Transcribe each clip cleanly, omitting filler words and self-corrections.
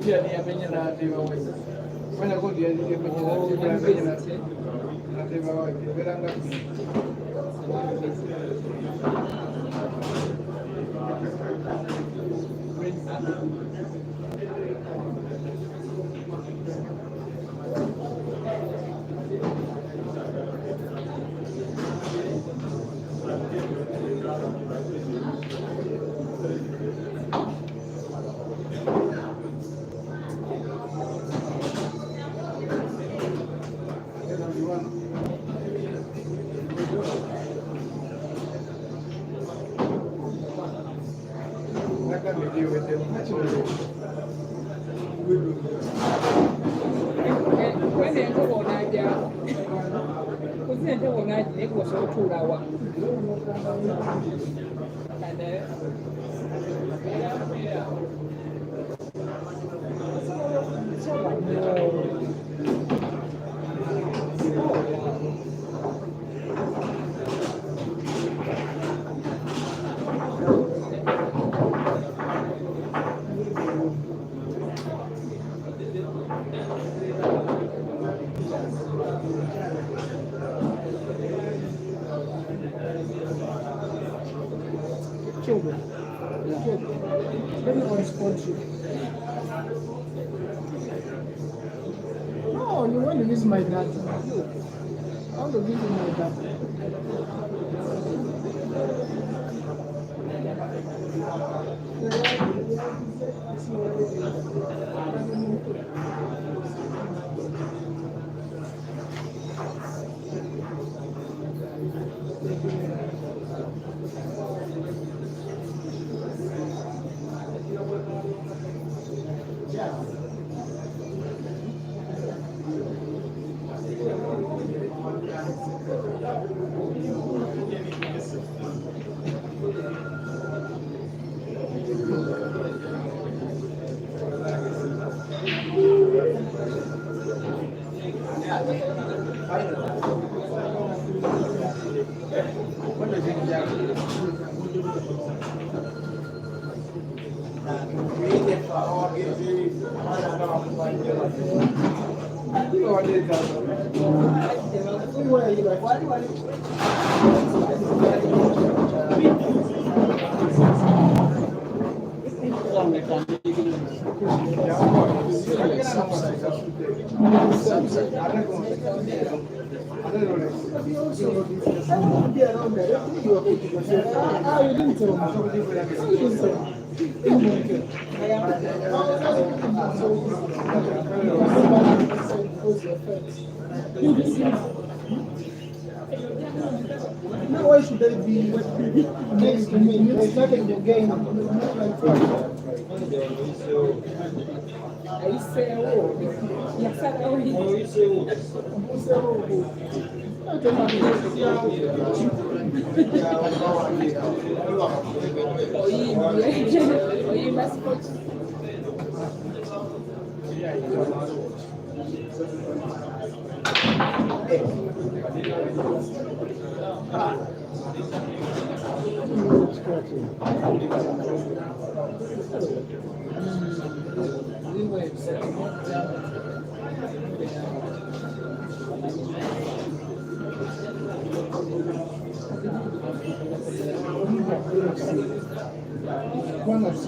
dia dia punya nanti bawa. Mana kau dia punya nanti bawa. Berang tak? No, you want to use my data. I want to give you my data. Now why should they be next to me? There's nothing to gain. One of the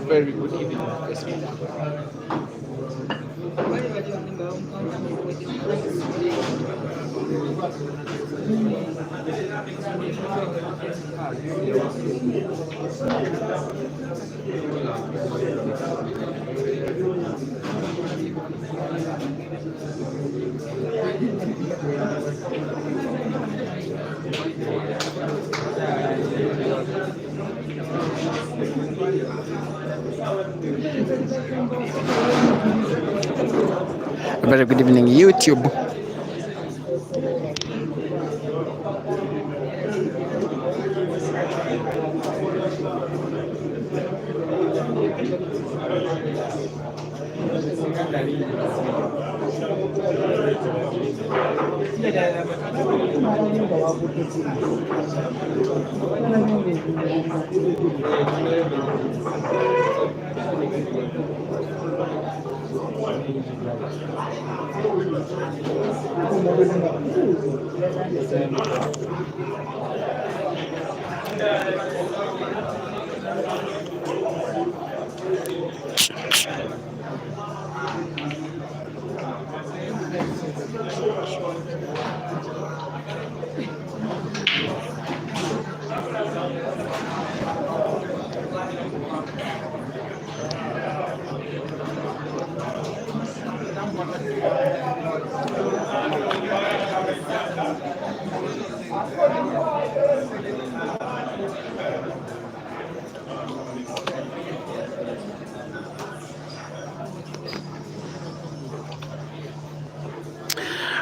Very good evening, Facebook. Very good evening, YouTube.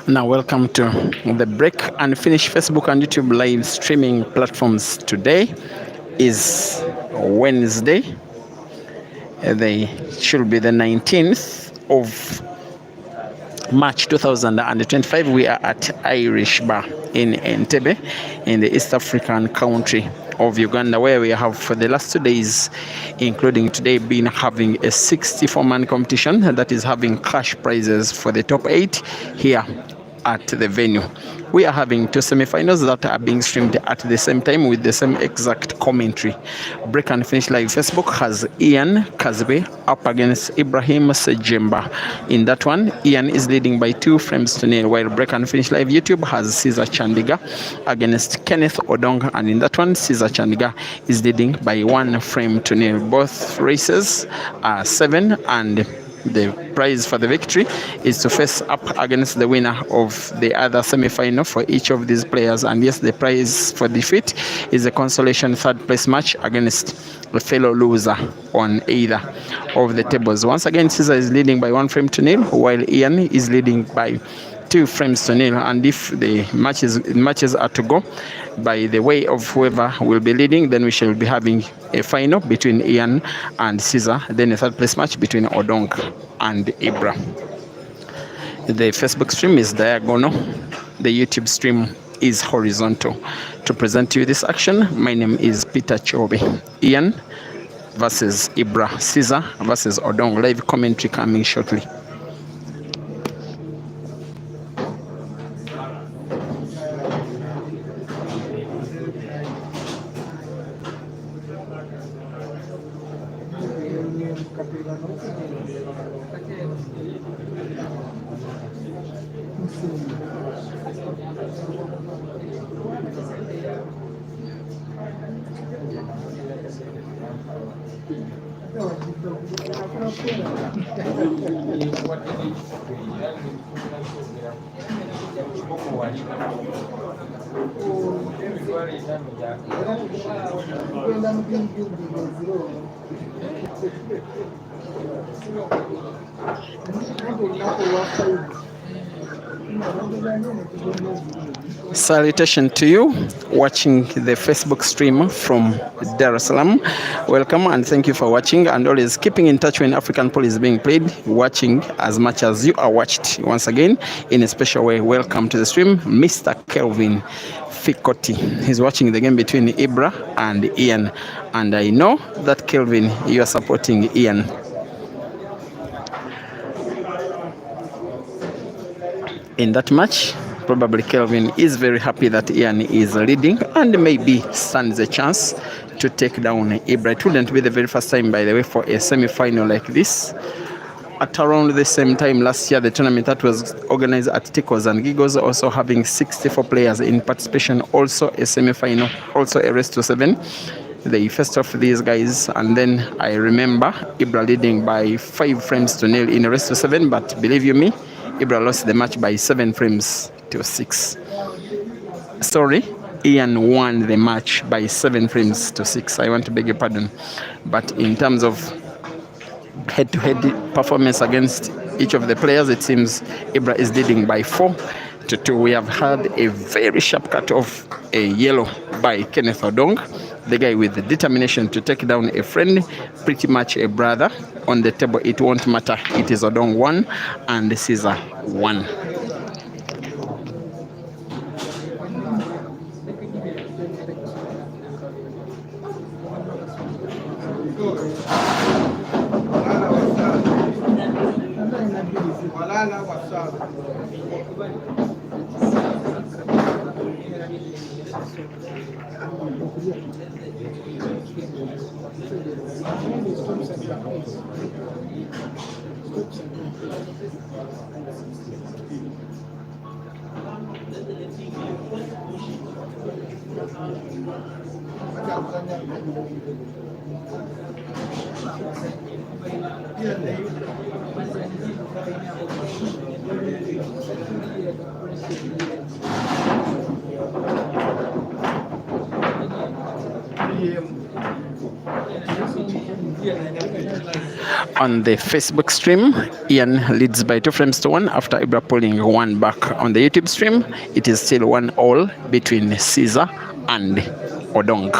Now, welcome to the Break and Finish Facebook and YouTube live streaming platforms. Today is Wednesday. They should be the 19th of March 2025. We are at Irish Bar in Entebbe in the East African country of Uganda, where we have for the last 2 days, including today, been having a 64-man competition that is having cash prizes for the top 8 here at the venue. We are having 2 semi-finals that are being streamed at the same time with the same exact commentary. Break and Finish Live Facebook has Ian Kazbe up against Ibrahim Sejemba. In that one, Ian is leading by 2 frames to nil, while Break and Finish Live YouTube has Caesar Chandiga against Kenneth Odong, and in that one, Caesar Chandiga is leading by 1 frame to nil. Both races are 7, and the prize for the victory is to face up against the winner of the other semi-final for each of these players. And yes, the prize for defeat is a consolation 3rd place match against a fellow loser on either of the tables. Once again, Caesar is leading by 1 frame to nil, while Ian is leading by 2 frames to nil. And if the matches are to go by the way of whoever will be leading, then we shall be having a final between Ian and Caesar, then a 3rd place match between Odong and Ibra. The Facebook stream is diagonal, the YouTube stream is horizontal. To present you this action, my name is Peter Chobe. Ian versus Ibra, Caesar versus Odong. Live commentary coming shortly. Salutation to you watching the Facebook stream from Dar es Salaam. Welcome and thank you for watching, and always keeping in touch when African Pool is being played, watching as much as you are watched. Once again, in a special way, welcome to the stream, Mr. Kelvin Fikoti. He's watching the game between Ibra and Ian, and I know that Kelvin, you are supporting Ian. In that match, probably Kelvin is very happy that Ian is leading and maybe stands a chance to take down Ibra. It wouldn't be the very first time, by the way, for a semi-final like this. At around the same time last year, the tournament that was organized at Tickles and Giggles, also having 64 players in participation, also a semi-final, also a race to 7. They faced off these guys, and then I remember Ibra leading by 5 frames to nil in a race to 7, but believe you me, Ibra lost the match by 7 frames to 6. Sorry, Ian won the match by 7 frames to 6. I want to beg your pardon. But in terms of head-to-head performance against each of the players, it seems Ibra is leading by 4 to 2. We have had a very sharp cut off, a yellow by Kenneth Odong, the guy with the determination to take down a friend, pretty much a brother. On the table, it won't matter. It is Odong 1 and Caesar 1. On the Facebook stream, Ian leads by 2 frames to 1 after Ibra pulling 1 back. On the YouTube stream, it is still 1-all between Caesar and Odong.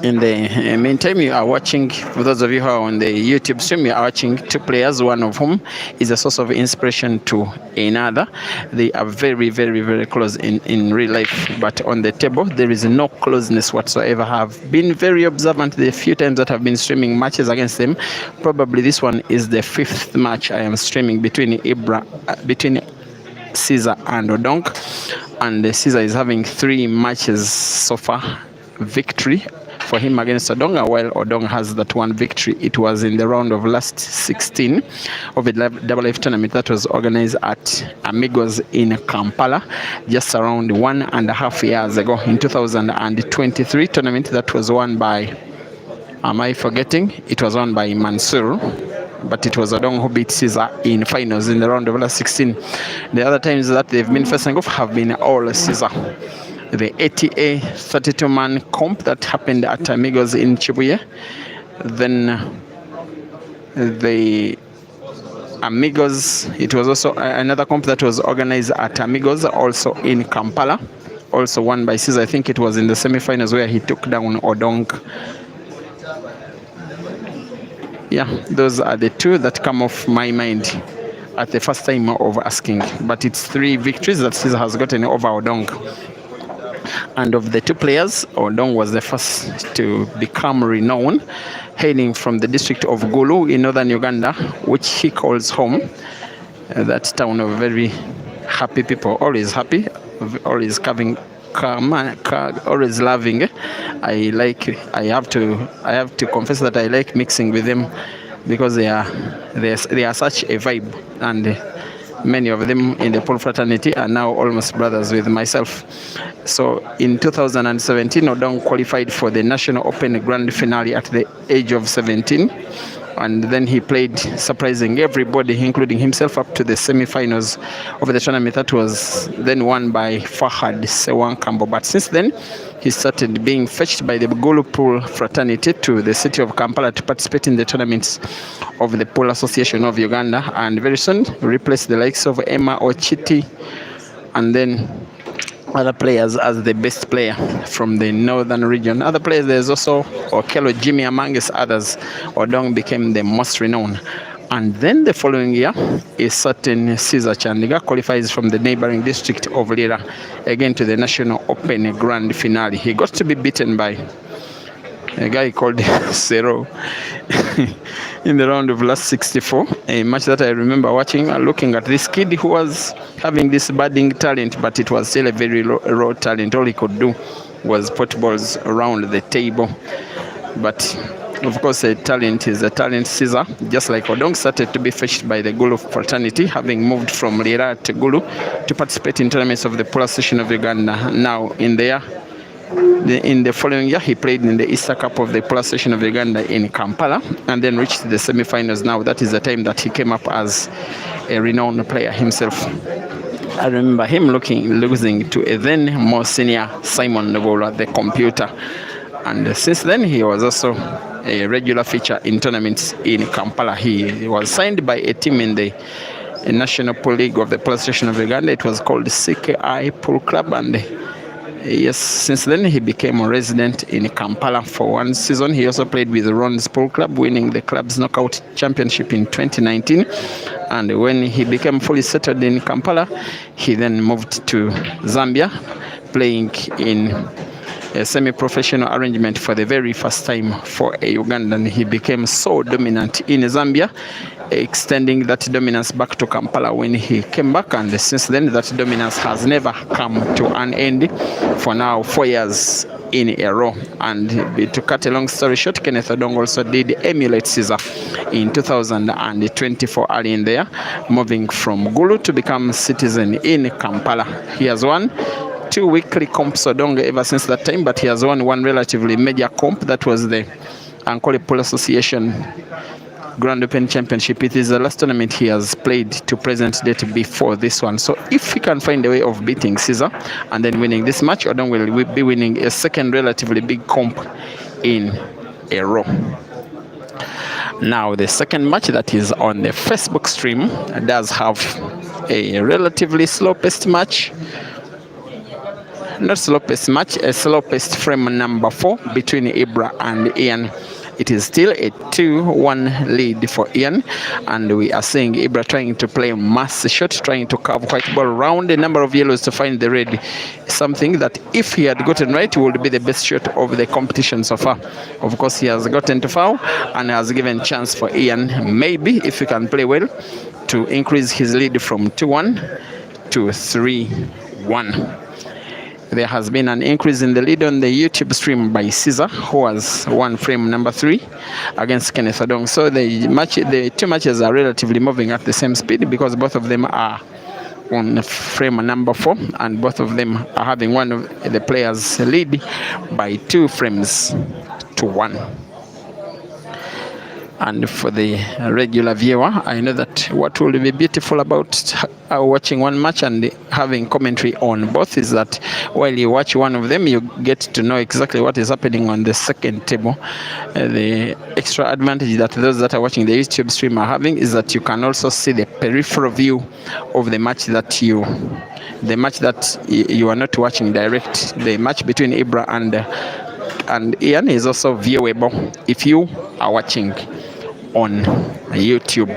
In the meantime, you are watching, for those of you who are on the YouTube stream, you are watching 2 players, one of whom is a source of inspiration to another. They are very, very, very close in real life, but on the table, there is no closeness whatsoever. I have been very observant the few times that I've been streaming matches against them. Probably this one is the 5th match I am streaming between between Caesar and Odong, and Caesar is having 3 matches so far, victory for him against Odong, while Odong has that 1 victory. It was in the round of last 16 of a Double F tournament that was organized at Amigos in Kampala just around 1.5 years ago, in 2023 tournament that was won by, am I forgetting? It was won by Mansour, but it was Odong who beat Caesar in finals in the round of last 16. The other times that they've been facing off have been all Caesar. The ATA 32-man comp that happened at Amigos in Chibuye. Then the Amigos, it was also another comp that was organized at Amigos, also in Kampala, also won by Caesar. I think it was in the semi-finals where he took down Odong. Yeah, those are the 2 that come off my mind at the first time of asking. But it's 3 victories that Caesar has gotten over Odong. And of the 2 players, Odong was the first to become renowned, hailing from the district of Gulu in northern Uganda, which he calls home. That town of very happy people, always happy, always having always loving. I have to confess that I like mixing with them, because they are such a vibe, and many of them in the pool fraternity are now almost brothers with myself. So in 2017, Odong qualified for the National Open Grand Finale at the age of 17. and then he played, surprising everybody, including himself, up to the semi-finals of the tournament that was then won by Fahad Sewankambo. But since then, he started being fetched by the Gulu Pool fraternity to the city of Kampala to participate in the tournaments of the Pool Association of Uganda, and very soon replaced the likes of Emma Ochiti and then other players as the best player from the northern region. Other players, there's also Okello Jimmy amongst others. Odong became the most renowned. And then the following year, a certain Caesar Chandiga qualifies from the neighboring district of Lira again to the National Open Grand Finale. He got to be beaten by a guy called Sero in the round of last 64, a match that I remember watching, looking at this kid who was having this budding talent, but it was still a very raw talent. All he could do was put balls around the table. But of course, a talent is a talent. Caesar, just like Odong, started to be fetched by the Gulu fraternity, having moved from Lira to Gulu to participate in tournaments of the Pool Association of Uganda. Now in the following year, he played in the Easter Cup of the Pool Association of Uganda in Kampala, and then reached the semi-finals. Now that is the time that he came up as a renowned player himself. I remember him losing to a then more senior Simon Novola, the computer. And since then, he was also a regular feature in tournaments in Kampala. He was signed by a team in the National Pool League of the Pool Association of Uganda. It was called CKI Pool Club, and yes, since then he became a resident in Kampala for one season. He also played with Ron's Pool Club, winning the club's knockout championship in 2019. And when he became fully settled in Kampala, he then moved to Zambia, playing in a semi-professional arrangement for the very first time for a Ugandan. He became so dominant in Zambia, extending that dominance back to Kampala when he came back, and since then that dominance has never come to an end for now 4 years in a row. And to cut a long story short, Kenneth Odong also did emulate Caesar in 2024 early in there, moving from Gulu to become citizen in Kampala. He has won 2 weekly comps Odong ever since that time, but he has won one relatively major comp, that was the Ankole Pool Association Grand Open Championship. It is the last tournament he has played to present date before this one. So if he can find a way of beating Caesar and then winning this match, Odong will be winning a second relatively big comp in a row. Now the second match that is on the Facebook stream does have a relatively slow-paced match. Not slow-paced match, a slow-paced frame number 4 between Ibra and Ian. It is still a 2-1 lead for Ian, and we are seeing Ibra trying to play mass shot, trying to curve white ball around a number of yellows to find the red. Something that if he had gotten right would be the best shot of the competition so far. Of course, he has gotten to foul and has given chance for Ian, maybe if he can play well, to increase his lead from 2-1 to 3-1. There has been an increase in the lead on the YouTube stream by Caesar, who has won frame number 3 against Kenneth Odong. So the two matches are relatively moving at the same speed, because both of them are on frame number 4, and both of them are having one of the players lead by 2 frames to 1. And for the regular viewer, I know that what will be beautiful about watching one match and having commentary on both is that while you watch one of them, you get to know exactly what is happening on the second table. The extra advantage that those that are watching the YouTube stream are having is that you can also see the peripheral view of the match that you are not watching direct. The match between Ibra and Ian is also viewable if you are watching on YouTube.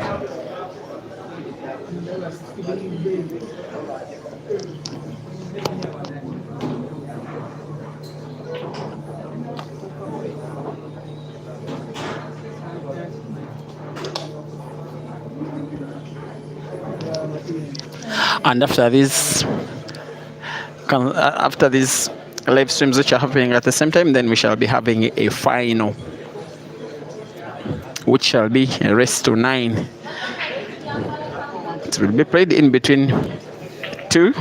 And after these live streams which are happening at the same time, then we shall be having a final, which shall be a race to 9. It will be played in between 2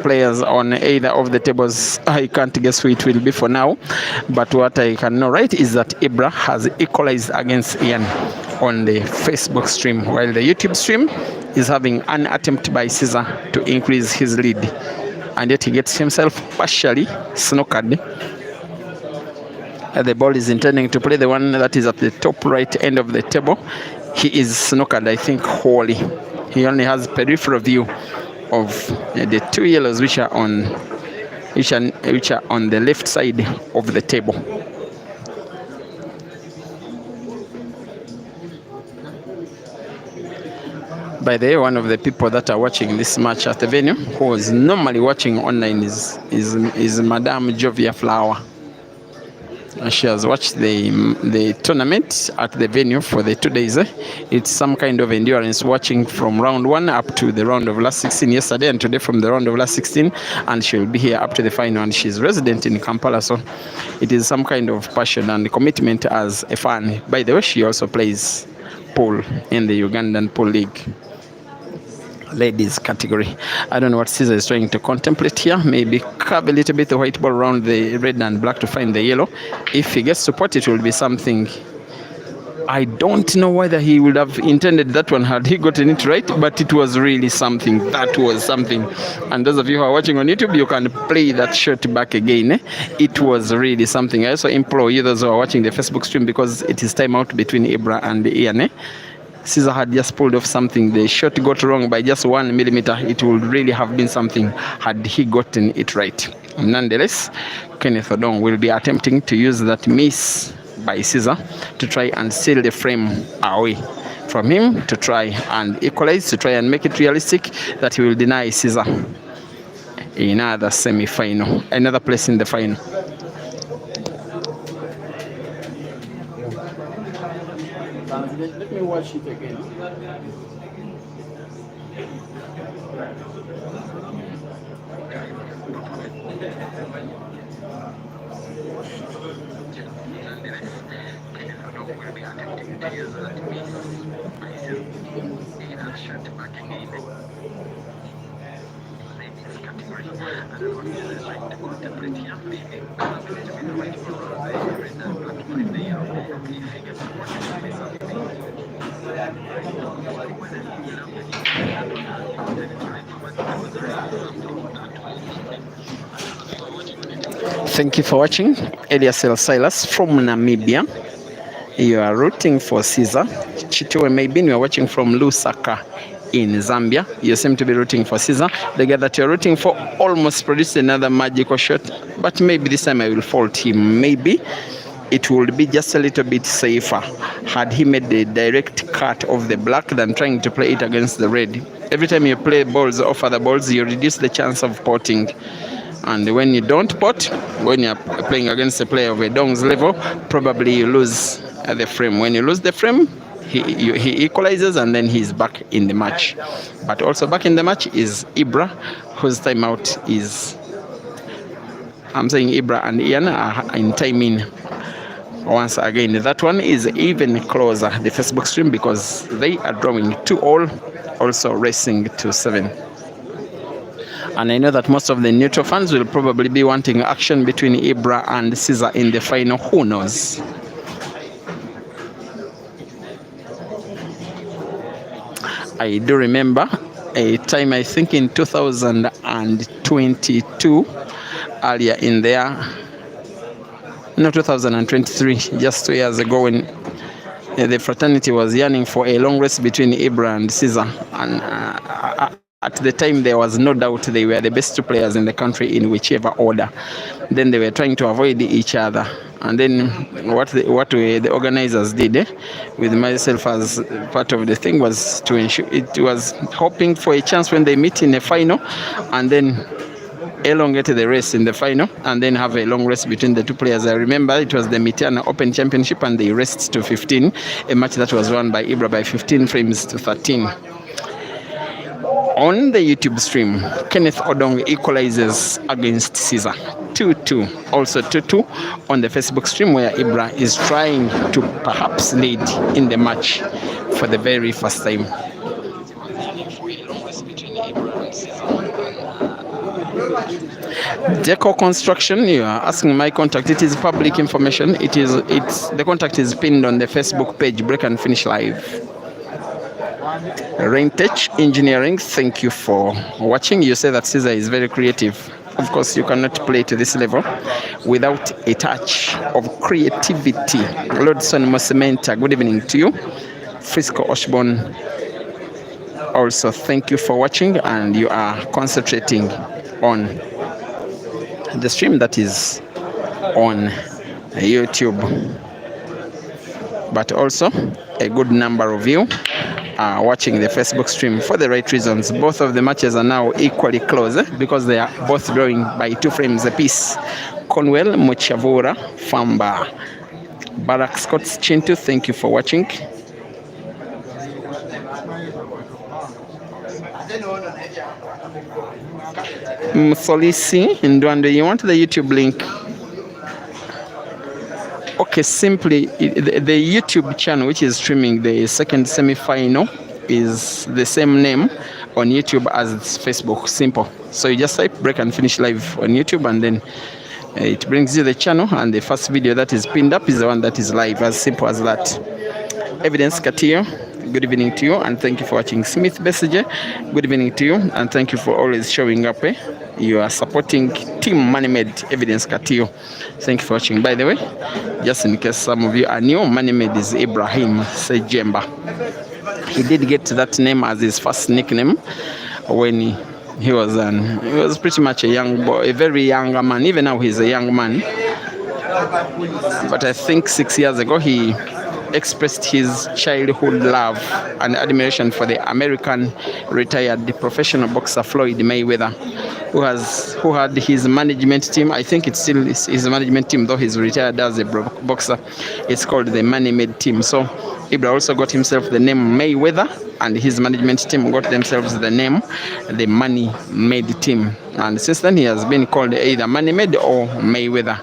players on either of the tables. I can't guess who it will be for now, but what I can know right is that Ibra has equalized against Ian on the Facebook stream, while the YouTube stream is having an attempt by Caesar to increase his lead, and yet he gets himself partially snookered. The ball is intending to play the one that is at the top right end of the table. He is snookered, I think, wholly. He only has peripheral view of the two yellows which are on the left side of the table. By the way, one of the people that are watching this match at the venue, who is normally watching online, is Madame Jovia Flower. She has watched the tournament at the venue for the 2 days. It's some kind of endurance, watching from round 1 up to the round of last 16 yesterday, and today from the round of last 16, and she'll be here up to the final. And she's resident in Kampala, so it is some kind of passion and commitment as a fan. By the way, she also plays pool in the Ugandan Pool League ladies category. I don't know what Caesar is trying to contemplate here. Maybe curve a little bit the white ball around the red and black to find the yellow. If he gets to pot, it will be something. I don't know whether he would have intended that one had he gotten it right, but it was really something. That was something. And those of you who are watching on YouTube, you can play that shot back again. It was really something. I also implore you, those who are watching the Facebook stream, because it is time out between Ibra and Ian. Caesar had just pulled off something. The shot got wrong by just 1 millimeter. It would really have been something had he gotten it right. Nonetheless, Kenneth Odong will be attempting to use that miss by Caesar to try and steal the frame away from him, to try and equalize, to try and make it realistic that he will deny Caesar another semi-final, another place in the final. Let me watch it again. Thank you for watching. Elias El Silas from Namibia. You are rooting for Caesar. Chitwe Maybin, you are watching from Lusaka in Zambia. You seem to be rooting for Caesar. The guy that you're rooting for almost produced another magical shot, but maybe this time I will fault him. Maybe it would be just a little bit safer had he made the direct cut of the black than trying to play it against the red. Every time you play balls off other balls, you reduce the chance of potting. And when you don't pot, when you're playing against a player of Odong's level, probably you lose the frame. When you lose the frame, he equalizes and then he's back in the match. But also back in the match is Ibra, whose timeout is, I'm saying Ibra and Ian are in timing. Once again, that one is even closer, the Facebook stream, because they are drawing 2-all, also racing to 7. And I know that most of the neutral fans will probably be wanting action between Ibra and Caesar in the final. Who knows? I do remember a time, I think in 2022, earlier in there, no, 2023, just 2 years ago, when the fraternity was yearning for a long race between Ibra and Caesar. And at the time, there was no doubt they were the best two players in the country in whichever order. Then they were trying to avoid each other. And then what the organizers did, with myself as part of the thing, was to ensure it was hoping for a chance when they meet in the final, and then elongate the race in the final, and then have a long race between the two players. I remember it was the Mitiana Open Championship, and they raced to 15, a match that was won by Ibra by 15 frames to 13. On the YouTube stream, Kenneth Odong equalizes against Caesar, 2-2. Also 2-2 on the Facebook stream, where Ibra is trying to perhaps lead in the match for the very first time. Deco Construction, you are asking my contact. It is public information. The contact is pinned on the Facebook page, Break and Finish Live. Raintech Engineering, thank you for watching. You say that Caesar is very creative. Of course, you cannot play to this level without a touch of creativity. Lordson Mosementa, good evening to you. Frisco Oshborn, also thank you for watching, and you are concentrating on the stream that is on YouTube. But also, a good number of you are watching the Facebook stream for the right reasons. Both of the matches are now equally close because they are both drawing by 2 frames apiece. Conwell Muchavura, Famba, Barack Scott's Chintu, thank you for watching. Msolisi Ndwando, you want the YouTube link? Okay, simply the YouTube channel which is streaming the second semi-final is the same name on YouTube as Facebook. Simple. So you just type Break and Finish Live on YouTube, and then it brings you the channel, and the first video that is pinned up is the one that is live. As simple as that. Evidence Katia, good evening to you, and thank you for watching. Smith Bessenger, good evening to you, and thank you for always showing up. You are supporting Team Money Made Evidence Katia. Thank you for watching. By the way, just in case some of you are new, Money Made is Ibrahim Sejemba. He did get that name as his first nickname when he was pretty much a young boy, a very young man. Even now he's a young man. But I think 6 years ago he expressed his childhood love and admiration for the American retired professional boxer Floyd Mayweather, who had his management team. I think it's still his management team, though he's retired as a boxer. It's called the Money Made team. So Ibra also got himself the name Mayweather, and his management team got themselves the name the Money Made team. And since then he has been called either Money Made or Mayweather.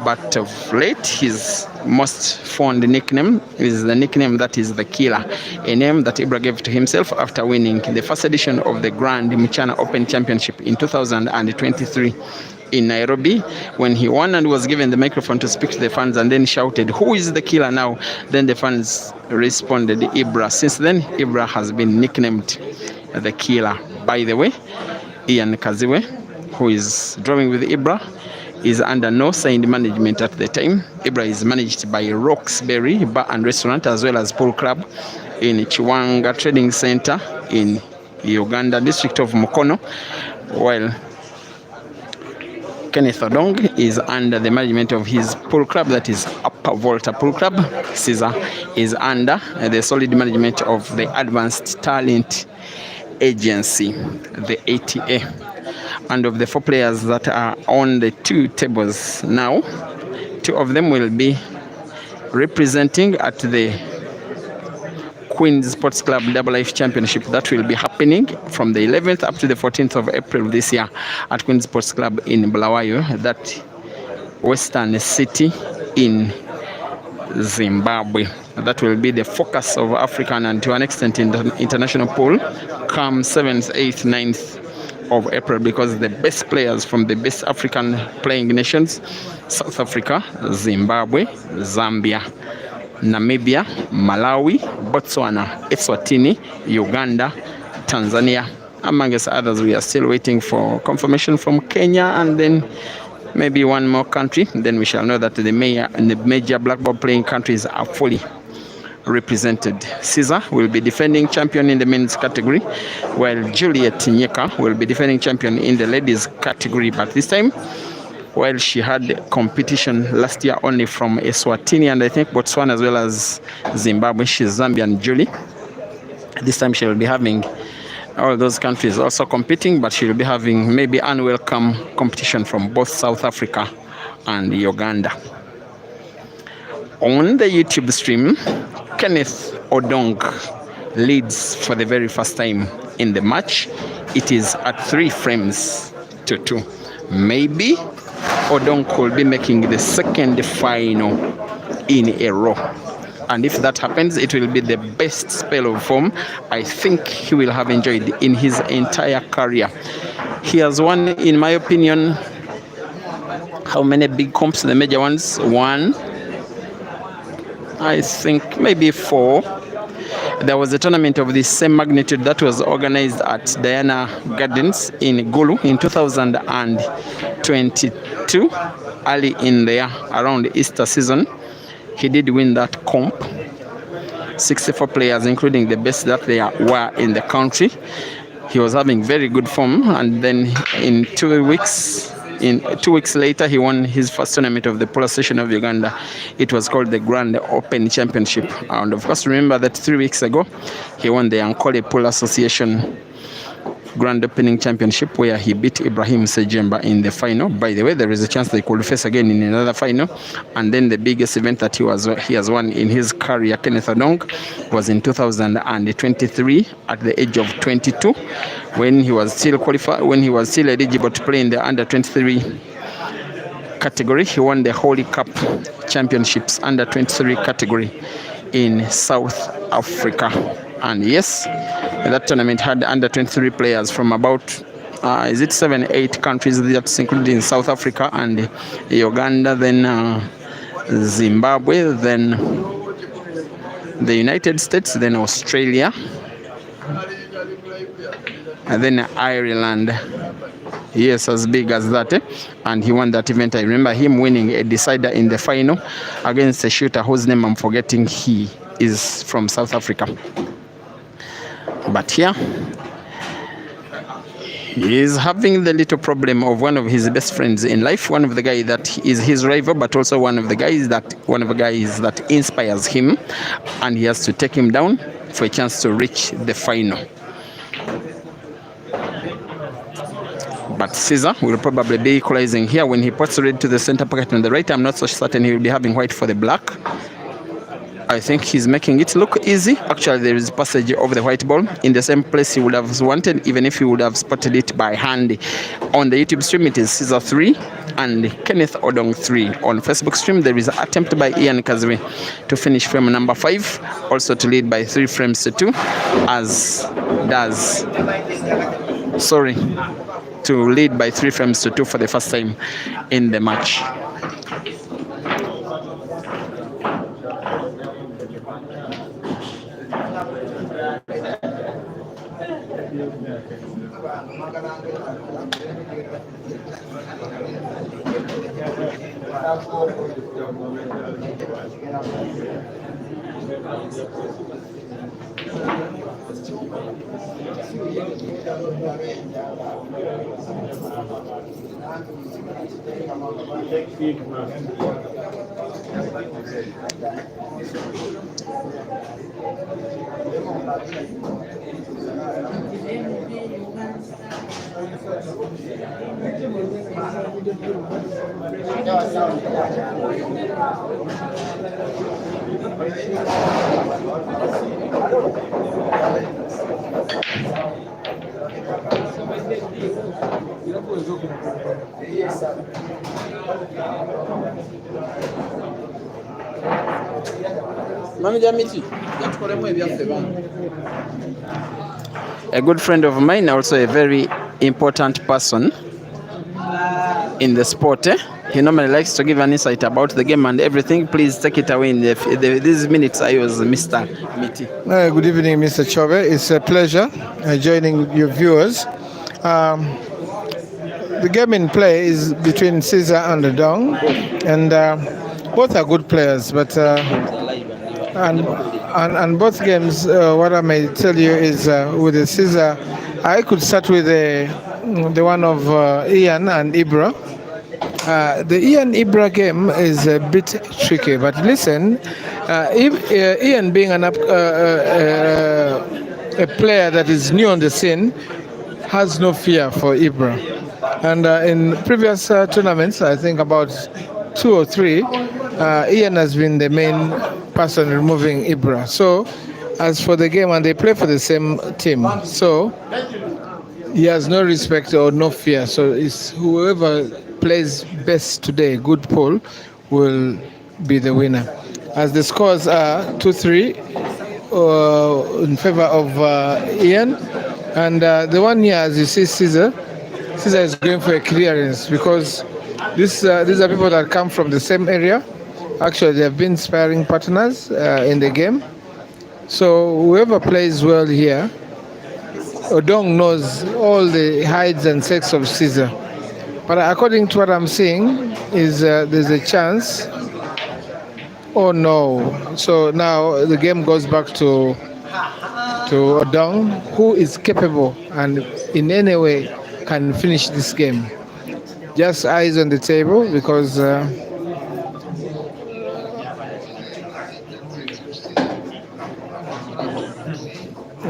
But of late, his most fond nickname is the nickname that is the Killer, a name that Ibra gave to himself after winning the first edition of the Grand Mchana Open Championship in 2023 in Nairobi, when he won and was given the microphone to speak to the fans, and then shouted, "Who is the killer now?" Then the fans responded, Ibra. Since then, Ibra has been nicknamed the Killer. By the way, Ian Kaziwe, who is drawing with Ibra, is under no signed management at the time. Ibra is managed by Roxbury Bar and Restaurant, as well as Pool Club in Chiwanga Trading Center in Uganda, district of Mukono, while Kenneth Odong is under the management of his pool club, that is Upper Volta Pool Club. Caesar is under the solid management of the Advanced Talent Agency, the ATA. And of the 4 players that are on the 2 tables now, 2 of them will be representing at the Queen's Sports Club Double Life Championship that will be happening from the 11th up to the 14th of April this year at Queen's Sports Club in Bulawayo, that Western City in Zimbabwe. That will be the focus of African and to an extent in the international pool come 7th, 8th, 9th of April, because the best players from the best African playing nations, South Africa, Zimbabwe, Zambia, Namibia, Malawi, Botswana, Eswatini, Uganda, Tanzania, amongst others. We are still waiting for confirmation from Kenya, and then maybe one more country. Then we shall know that the major black ball playing countries are fully represented. Caesar will be defending champion in the men's category, while Juliet Nyeka will be defending champion in the ladies category. But this time, while she had competition last year only from Eswatini and I think Botswana as well as Zimbabwe, she's Zambian Julie. This time she will be having all those countries also competing, but she will be having maybe unwelcome competition from both South Africa and Uganda. On the YouTube stream, Kenneth Odong leads for the very first time in the match. It is at 3 frames to 2. Maybe Odong could be making the second final in a row. And if that happens, it will be the best spell of form I think he will have enjoyed in his entire career. He has won, in my opinion, how many big comps? The major ones? One, I think maybe 4. There was a tournament of the same magnitude that was organized at Diana Gardens in Gulu in 2022, early in the year, around Easter season. He did win that comp. 64 players, including the best that they were in the country. He was having very good form, and then in 2 weeks later, he won his first tournament of the Polar Station of Uganda. It was called the Grand Open Championship. And of course, remember that 3 weeks ago, he won the Ankole Pool Association Grand Opening Championship, where he beat Ibrahim Sejemba in the final. By the way, there is a chance they could face again in another final. And then the biggest event that he has won in his career, Kenneth Odong, was in 2023 at the age of 22, when he was still eligible to play in the under 23 category. He won the Holy Cup Championships under 23 category in South Africa. And yes, that tournament had under 23 players from about 7-8 countries, that's included in South Africa and Uganda, then Zimbabwe, then the United States, then Australia, and then Ireland. Yes, as big as that. And he won that event. I remember him winning a decider in the final against a shooter whose name I'm forgetting. He is from South Africa. But here, he is having the little problem of one of his best friends in life, one of the guys that is his rival, but also one of the guys that inspires him, and he has to take him down for a chance to reach the final. But Caesar will probably be equalizing here when he puts red to the center pocket on the right. I'm not so certain he will be having white for the black. I think he's making it look easy. Actually, there is passage of the white ball in the same place he would have wanted, even if he would have spotted it by hand. On the YouTube stream, it is Caesar 3 and Kenneth Odong 3. On Facebook stream, there is an attempt by Ian Kazwe to finish frame number 5, also to lead by 3 frames to 2, to lead by 3 frames to 2 for the first time in the match. A good friend of mine, also a very important person in the sport. He normally likes to give an insight about the game and everything. Please take it away in these minutes. I was Mr. Miti. Good evening, Mr. Chobe. It's a pleasure joining your viewers. The game in play is between Caesar and Odong, and both are good players. But and both games, what I may tell you is with the Caesar, I could start with the one of Ian and Ibra. The Ian Ibra game is a bit tricky, but listen, Ian being a player that is new on the scene has no fear for Ibra. And in previous tournaments, I think about 2 or 3, Ian has been the main person removing Ibra. So as for the game, and they play for the same team, so he has no respect or no fear. So it's whoever plays best today, good poll, will be the winner. As the scores are 2-3 in favor of Ian, and the one here, as you see, Caesar, Caesar is going for a clearance because these are people that come from the same area. Actually, they have been sparring partners in the game. So whoever plays well here, Odong knows all the hides and sex of Caesar. But according to what I'm seeing, is there's a chance. Oh no! So now the game goes back to Odong, who is capable and in any way can finish this game. Just eyes on the table because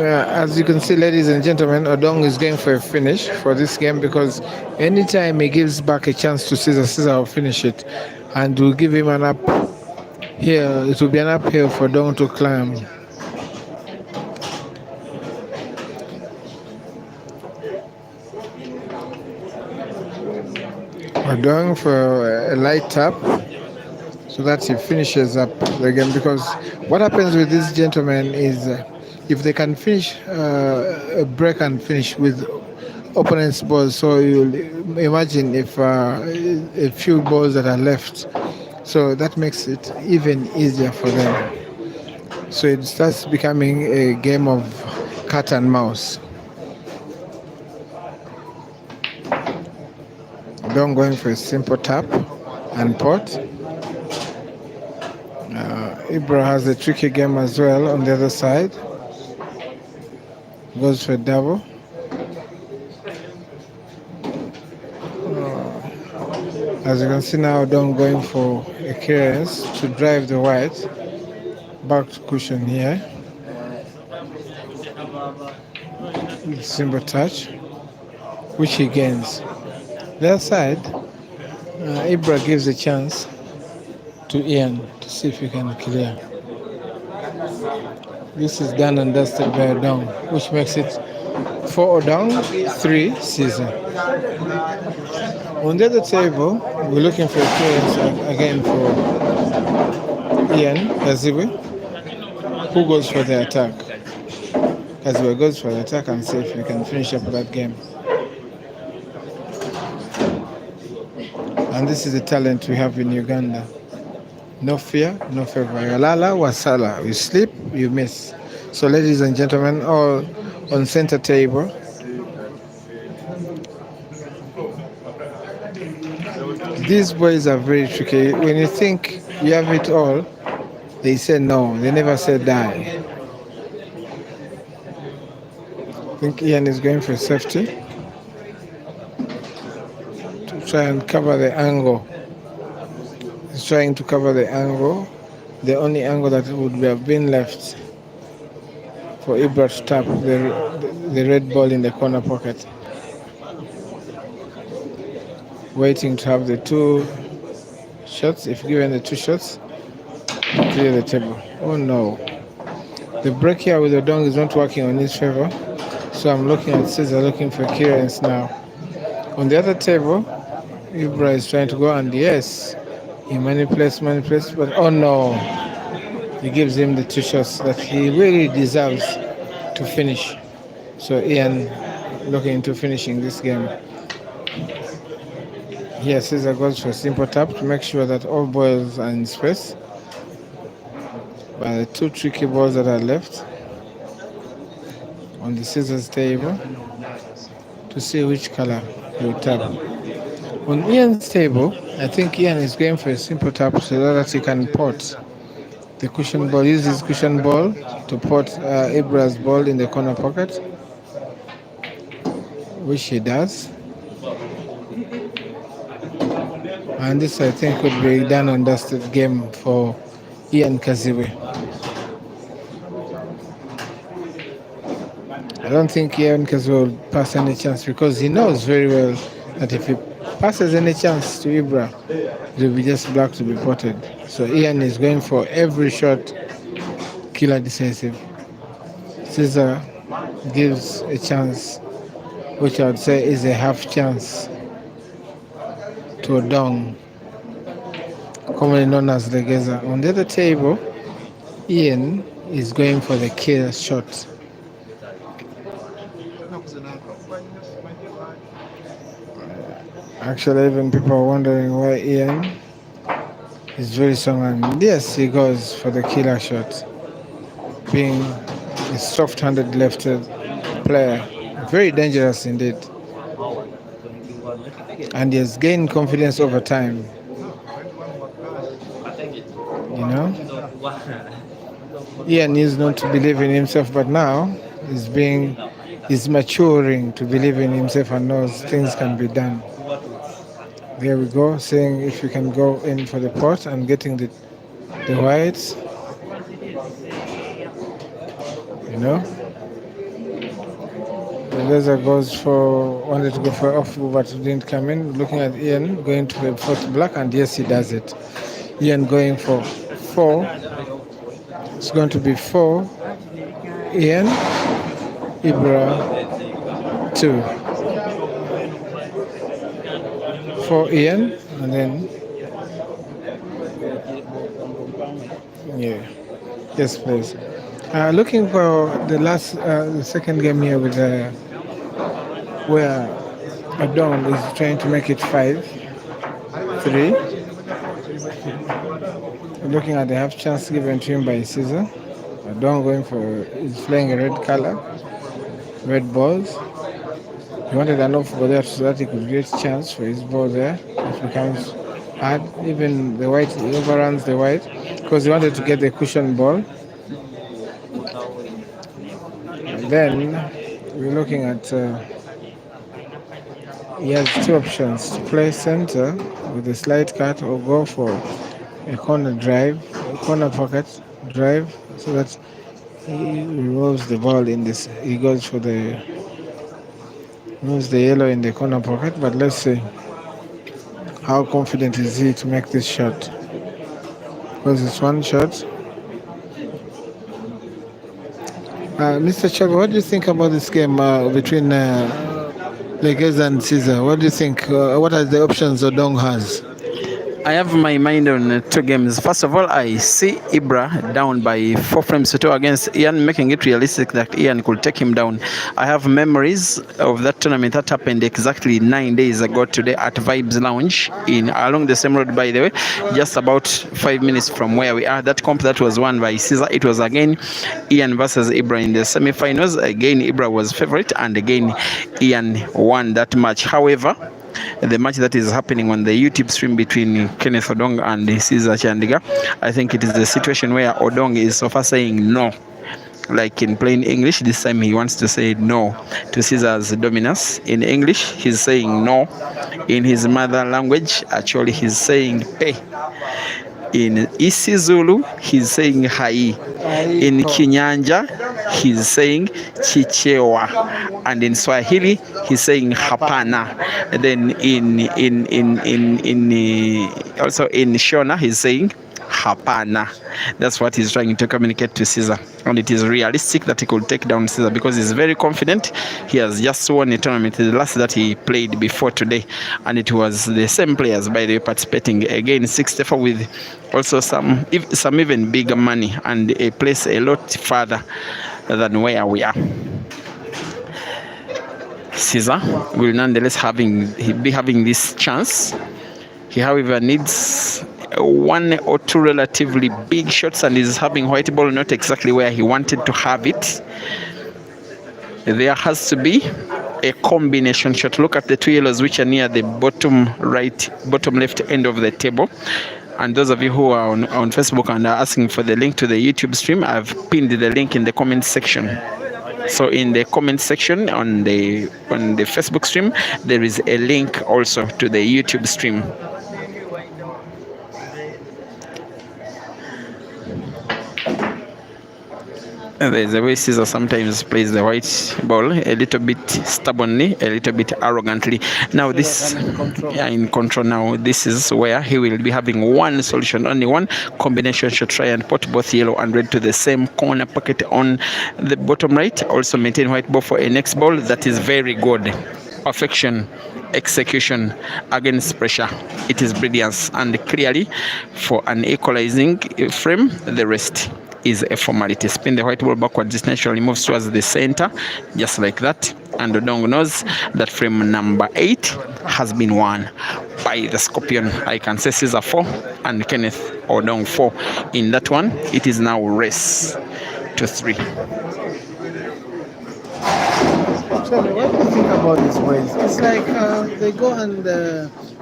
as you can see, ladies and gentlemen, Odong is going for a finish for this game because anytime he gives back a chance to Caesar, Caesar will finish it and will give him an up here. It will be an uphill for Odong to climb. Odong for a light tap so that he finishes up the game because what happens with this gentleman is if they can finish a break and finish with opponent's balls, so you imagine if a few balls that are left, so that makes it even easier for them. So it starts becoming a game of cat and mouse. Don't going for a simple tap and pot. Ibra has a tricky game as well on the other side. Goes for a double. As you can see now, Odong going for a clearance to drive the white back to cushion here. Simple touch, which he gains. The other side, Ibra gives a chance to Ian to see if he can clear. This is done and dusted by Odong, which makes it 4 Odong, 3 Caesar. On the other table, we're looking for a clearance again for Ian Kaziwe, who goes for the attack. Kaziwe goes for the attack and see if he can finish up that game. And this is the talent we have in Uganda. No fear, no favor. Yalala wasala. You sleep, you miss. So ladies and gentlemen, all on center table. These boys are very tricky. When you think you have it all, they say no. They never say die. I think Ian is going for safety to try and cover the angle. He's trying to cover the angle, the only angle that would have been left for Ibra to tap the red ball in the corner pocket. Waiting to have the 2 shots. If given the 2 shots, clear the table. Oh no. The break here with Odong is not working on his favor. So I'm looking at Caesar looking for clearance now. On the other table, Ibra is trying to go and yes, he manipulates, but oh no. He gives him the 2 shots that he really deserves to finish. So Ian looking into finishing this game. Here Caesar goes for a simple tap to make sure that all balls are in space. But the 2 tricky balls that are left on the Caesar's table to see which color he will tap. On Ian's table, I think Ian is going for a simple tap so that he can pot the cushion ball, use his cushion ball to pot Ibra's ball in the corner pocket, which he does. And this, I think, would be a done and dusted game for Ian Kaziwe. I don't think Ian Kaziwe will pass any chance because he knows very well that if he passes any chance to Ibra, it will be just black to be potted. So Ian is going for every shot, killer decisive. Caesar gives a chance, which I would say is a half chance, to Odong, commonly known as the Geza. On the other table, Ian is going for the kill shot. Actually, even people are wondering why Ian is very strong. And yes, he goes for the killer shot, being a soft-handed left player. Very dangerous indeed. And he has gained confidence over time. You know? Ian is not to believe in himself, but now he's maturing to believe in himself and knows things can be done. There we go, saying if you can go in for the pot and getting the whites, you know. The laser goes for, wanted to go for off, but didn't come in. Looking at Ian going to the fourth black, and yes, he does it. Ian going for 4. It's going to be 4. Ian, Ibra, 2. For Ian, and then yeah, yes, please. Looking for the second game here with where Odong is trying to make it 5-3. Looking at the half chance given to him by Caesar. Odong going for, is playing a red color, red balls. He wanted an off ball there so that he could get a chance for his ball there. It becomes hard. Even the white, he overruns the white because he wanted to get the cushion ball. And then we're looking at, he has 2 options: to play center with a slide cut or go for a corner drive, a corner pocket drive, so that he removes the ball in this. He goes for moves the yellow in the corner pocket, but let's see how confident is he to make this shot, because it's one shot. Mr. Chaga, what do you think about this game between Legez and Caesar? What do you think? What are the options Odong has? I have my mind on 2 games. First of all, I see Ibra down by 4 frames to 2 against Ian, making it realistic that Ian could take him down. I have memories of that tournament that happened exactly 9 days ago today at Vibes Lounge along the same road, by the way, just about 5 minutes from where we are. That comp that was won by Caesar. It was again Ian versus Ibra in the semi-finals. Again, Ibra was favorite, and again Ian won that match. However, the match that is happening on the YouTube stream between Kenneth Odong and Caesar Chandiga, I think it is a situation where Odong is so far saying no. Like in plain English, this time he wants to say no to Caesar's dominance. In English, he's saying no. In his mother language, actually, he's saying pe. In isiZulu, he's saying hai. In Kinyanja, he's saying chichewa, and in Swahili, he's saying hapana. And then also in Shona, he's saying hapana. That's what he's trying to communicate to Caesar, and it is realistic that he could take down Caesar because he's very confident. He has just won a tournament, the last that he played before today, and it was the same players, by the way, participating again. 64 with also some even bigger money and a place a lot further than where we are. Caesar will nonetheless be having this chance. He, however, needs 1 or 2 relatively big shots, and is having white ball not exactly where he wanted to have it. There has to be a combination shot. Look at the 2 yellows which are near the bottom left end of the table. And those of you who are on Facebook and are asking for the link to the YouTube stream, I've pinned the link in the comment section. So in the comment section on the Facebook stream, there is a link also to the YouTube stream. There's a way Caesar sometimes plays the white ball a little bit stubbornly, a little bit arrogantly. Now this, in control now, this is where he will be having one solution, only one combination shot. Try and put both yellow and red to the same corner pocket on the bottom right. Also maintain white ball for a next ball. That is very good. Perfection, execution against pressure. It is brilliance, and clearly for an equalizing frame, the rest is a formality. Spin the white ball backwards, this naturally moves towards the center, just like that. and Odong knows that frame number 8 has been won by the Scorpion. I can say Caesar 4 and Kenneth Odong 4. In that one, it is now race to 3. Charlie, what do you think about these boys? It's like they go and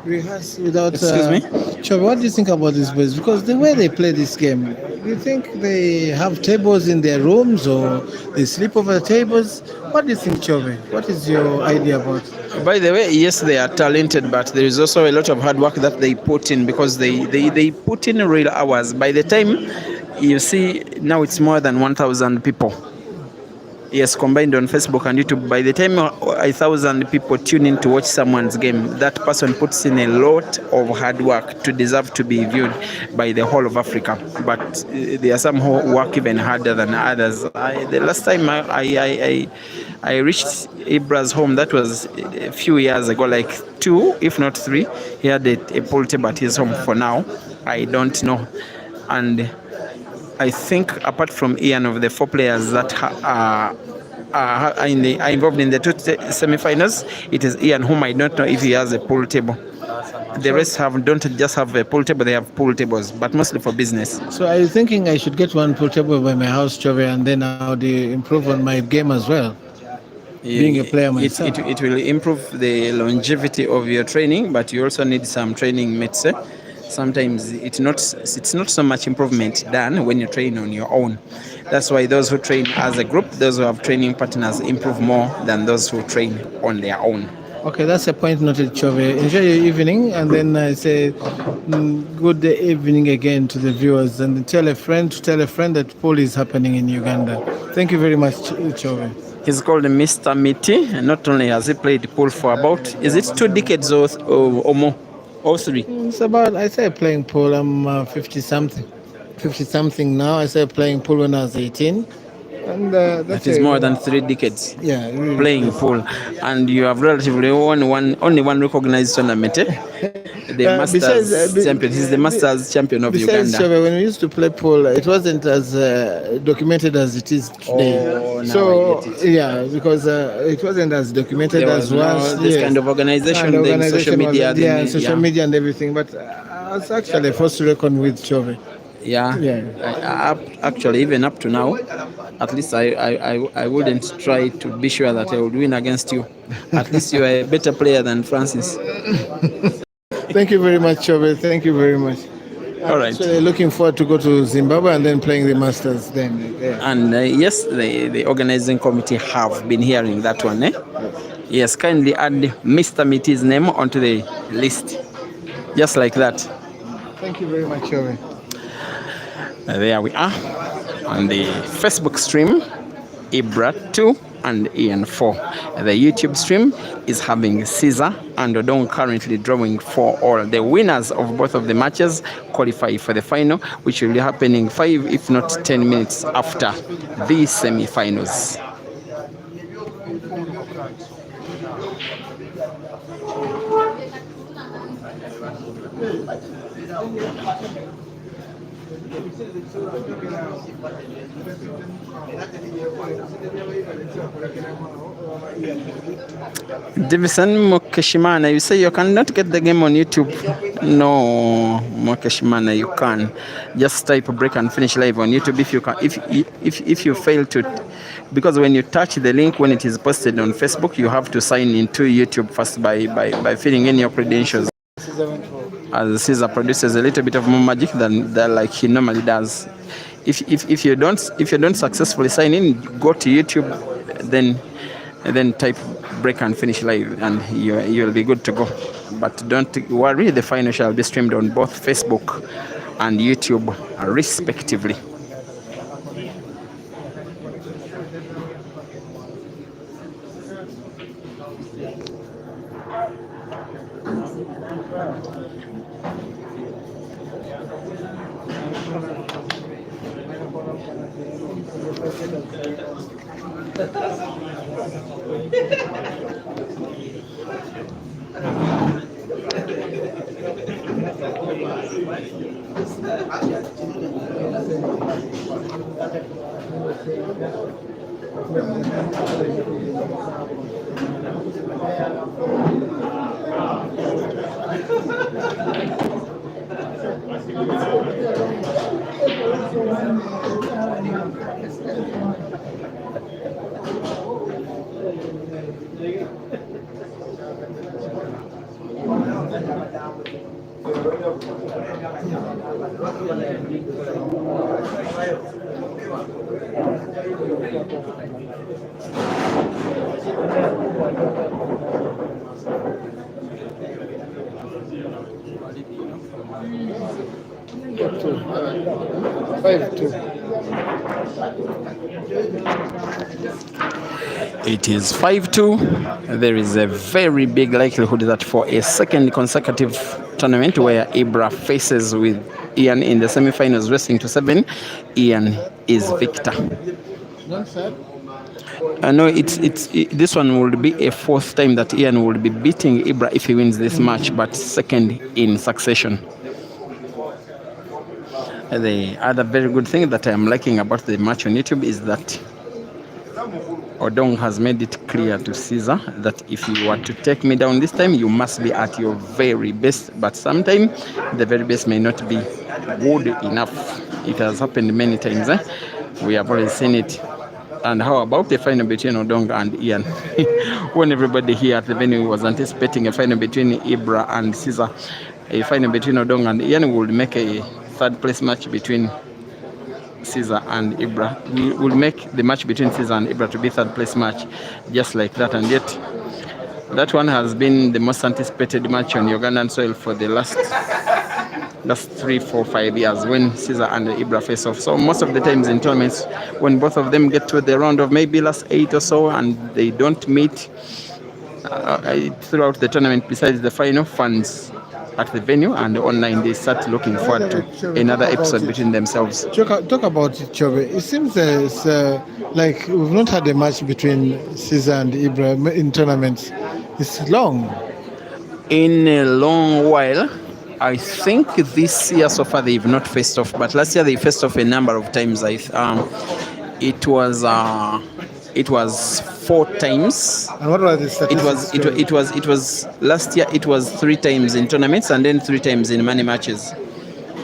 rehearse without. Excuse me? Charlie, what do you think about these boys? Because the way they play this game, do you think they have tables in their rooms or they sleep over the tables? What do you think, Chove? What is your idea about? By the way, yes, they are talented, but there is also a lot of hard work that they put in, because they put in real hours. By the time you see, now it's more than 1,000 people. Yes, combined on Facebook and YouTube. By the time 1,000 people tune in to watch someone's game, that person puts in a lot of hard work to deserve to be viewed by the whole of Africa. But there are some who work even harder than others. The last time I reached Ibra's home, that was a few years ago, like 2, if not 3. He had a pool table at his home. For now, I don't know. And I think apart from Ian, of the 4 players that are involved in the 2 semi-finals, it is Ian, whom I don't know if he has a pool table. The rest don't just have a pool table, they have pool tables, but mostly for business. So are you thinking I should get one pool table by my house, Chove, and then I'll improve on my game as well? Being a player myself. It will improve the longevity of your training, but you also need some training mates. Sometimes it's not so much improvement done when you train on your own. That's why those who train as a group, those who have training partners, improve more than those who train on their own. Okay, that's a point noted, Chove. Enjoy your evening, and then I say good evening again to the viewers, and tell a friend that poll is happening in Uganda. Thank you very much, Chove. He's called Mr. Miti, and not only has he played pool for about, is it 2 decades or more? Or 3? It's about, I started playing pool, I'm 50 something now. I started playing pool when I was 18. And that is more than 3 decades. Yeah, really playing pool, and you have relatively only one recognized tournament. The Masters champion. He's the Masters champion of Uganda. Chove, when we used to play pool, it wasn't as documented as it is today. Oh, so yeah, because it wasn't as documented as was this kind of organization, social media, social media and everything. But it's actually a force to reckon with, Chove. Actually, even up to now, at least I wouldn't try to be sure that I would win against you. At least you are a better player than Francis. Thank you very much, Chove. Thank you very much. All right. So looking forward to go to Zimbabwe and then playing the Masters then. Yeah. And yes, the organizing committee have been hearing that one. Yes, kindly add Mr. Miti's name onto the list. Just like that. Thank you very much, Chove. There we are on the Facebook stream, Ibra 2 and Ian 4. The YouTube stream is having Caesar and Odong currently drawing for all. The winners of both of the matches qualify for the final, which will be happening 5 if not 10 minutes after the semi-finals. Davison Mokeshimana, you say you cannot get the game on YouTube. No, Mokeshimana, you can. Just type break and finish live on YouTube if you can. If you fail to, because when you touch the link when it is posted on Facebook, you have to sign into YouTube first by filling in your credentials. As Caesar produces a little bit of more magic than like he normally does. If you don't successfully sign in, go to YouTube, then type break and finish live, and you'll be good to go. But don't worry, the final shall be streamed on both Facebook and YouTube respectively. 5-2. It is 5-2. There is a very big likelihood that for a second consecutive tournament where Ibra faces with Ian in the semi-finals, wrestling to 7, Ian is victor. Not sad. No, this one will be a fourth time that Ian will be beating Ibra if he wins this match, but second in succession. The other very good thing that I am liking about the match on YouTube is that Odong has made it clear to Caesar that if you want to take me down this time, you must be at your very best. But sometimes the very best may not be good enough. It has happened many times. We have already seen it. And how about the final between Odong and Ian? When everybody here at the venue was anticipating a final between Ibra and Caesar, a final between Odong and Ian would make a third place match between Caesar and Ibra. We will make the match between Caesar and Ibra to be third place match, just like that. And yet, that one has been the most anticipated match on Ugandan soil for the last 3, 4, 5 years when Caesar and Ibra face off. So most of the times in tournaments, when both of them get to the round of maybe last 8 or so and they don't meet throughout the tournament, besides the final, fans at the venue and online, they start looking forward to another episode between themselves. Talk about it, Chobe. It seems it's like we've not had a match between Caesar and Ibra in tournaments. It's long. In a long while. I think this year so far they've not faced off, but last year they faced off a number of times. It was 4 times. And what was the statistics? It was last year. It was 3 times in tournaments and then 3 times in money matches,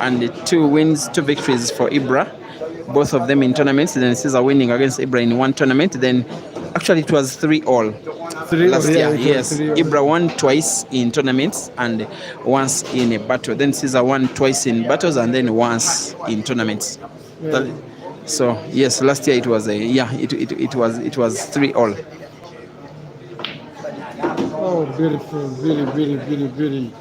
and 2 wins, 2 victories for Ibra, both of them in tournaments. Then Caesar winning against Ibra in 1 tournament. Then actually it was 3-all. Last year, yes. Ibra won twice in tournaments and once in a battle. Then Caesar won twice in battles and then once in tournaments. Yeah. So yes, last year it was it was 3-all. Oh, beautiful, really.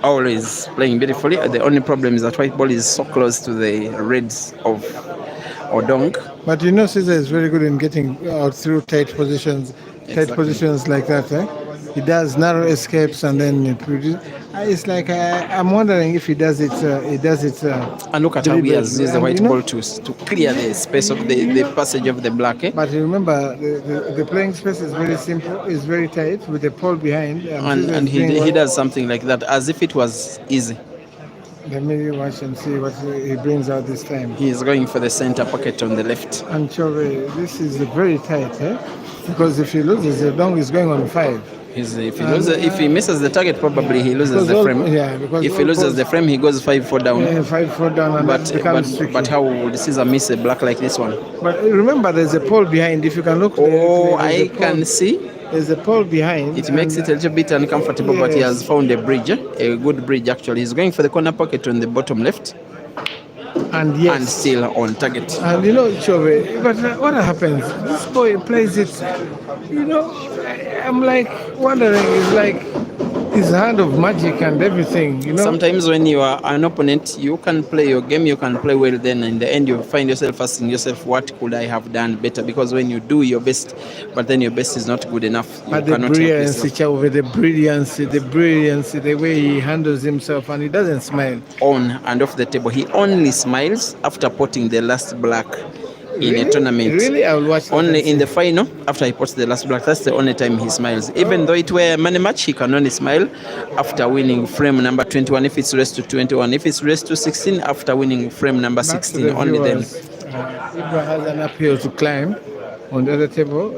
Always playing beautifully. The only problem is that white ball is so close to the reds of Odong. But you know, Caesar is very good in getting out through tight positions like that. He does narrow escapes and then it produces. It's like I'm wondering if he does it. And look at how he has used the white ball to clear the space of the passage of the black. But remember, the playing space is very simple. It's very tight with the pole behind. And he does something like that as if it was easy. Let me watch and see what he brings out this time. He is going for the center pocket on the left. And Chove, this is very tight, because if he loses, Odong is going on 5. If he misses the target, probably he loses the frame. If he loses the frame, he goes 5-4 down. 5-4 down, and but how would Caesar miss a black like this one? But remember, there's a pole behind. If you can look. I can see. There's a pole behind. It makes it a little bit uncomfortable, but he has found a bridge, a good bridge actually. He's going for the corner pocket on the bottom left. And still on target. And you know, Chove, but what happens? This boy plays it, I'm like wondering, it's like his hand of magic and everything, Sometimes when you are an opponent, you can play your game, you can play well, then in the end you find yourself asking yourself, what could I have done better? Because when you do your best, but then your best is not good enough, but the brilliance, the brilliance, the way he handles himself, and he doesn't smile. On and off the table, he only smiles after potting the last black. In a tournament. Really? I will watch only in the final, after he puts the last black. That's the only time he smiles. Even though it were a money match, he can only smile after winning frame number 21 if it's raised to 21. If it's raised to 16, after winning frame number 16, only then. Ibra has an uphill to climb. on the other table.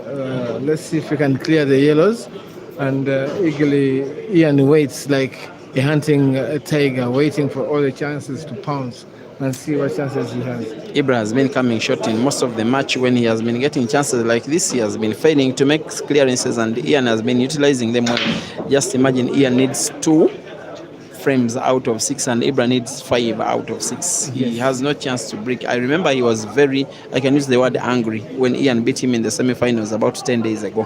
Let's see if we can clear the yellows. And eagerly, Ian waits like a hunting tiger, waiting for all the chances to pounce and see what chances he has. Ibra has been coming short in most of the match. When he has been getting chances like this, he has been failing to make clearances, and Ian has been utilizing them well. Just imagine Ian needs 2 frames out of 6 and Ibra needs 5 out of 6. He has no chance to break. I remember he was very, I can use the word angry, when Ian beat him in the semi-finals about 10 days ago.